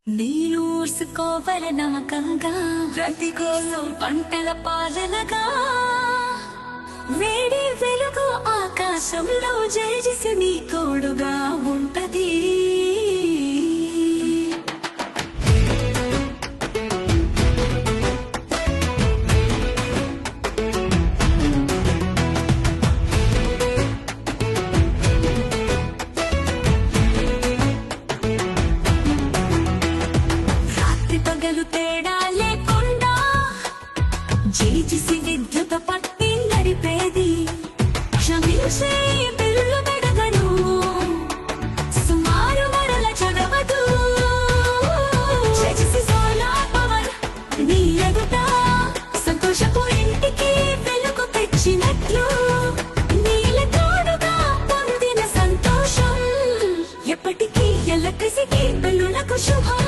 నీరు ఊర్సుకోవలనమకంగా రతి కోసం పంటల పాలనగా వేడి వెలుగు ఆకాశంలో జయజిసి నీ తోడుగా ఉంటది. తేడా లేకుండా జేజిసి విద్యుత పట్టి నడిపేది క్షమించే బిల్లు బెడగను సుమారు మరల చదవదు. జేజిసి సోలార్ పవర్ నీ ఎదుట సంతోషపు ఇంటికి వెలుగు తెచ్చినట్లు నీల తోడుగా పొందిన సంతోషం ఎప్పటికీ ఎలక్ట్రిసిటీ బిల్లులకు శుభం.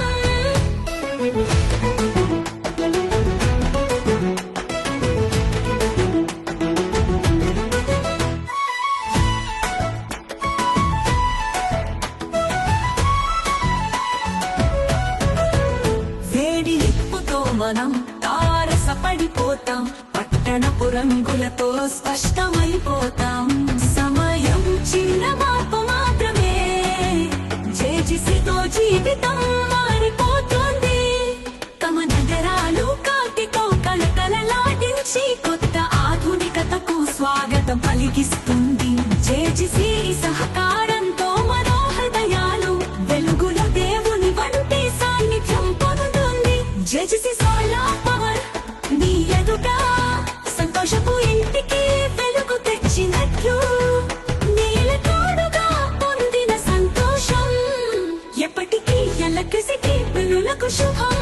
వేడి నిప్పుతో మనం తారసపడిపోతాం, పట్టణపు రంగులతో స్పష్టమైపోతాం. సమయం చిన్న మార్పు మాత్రమే, జేజిసితో జీవితం మారిపోతుంది. తమ నగరాలు కాటితో కళకళలాడించి కొత్త ఆధునికతకు స్వాగతం పలికిస్తుంది. జేజిసి సహకారంతో మనో హృదయాలు వెలుగుల దేవుని వంటి సాన్నిధ్యం పొందుతుంది. జేజిసి సోలార్ పవర్ నీ ఎదుట సంతోషపు ఇంటికి వెలుగు తెచ్చినట్లు నీల తోడుగా పొందిన సంతోషం ఎప్పటికీ ఎలక్ట్రిసిటీ బిల్లులకు శుభం.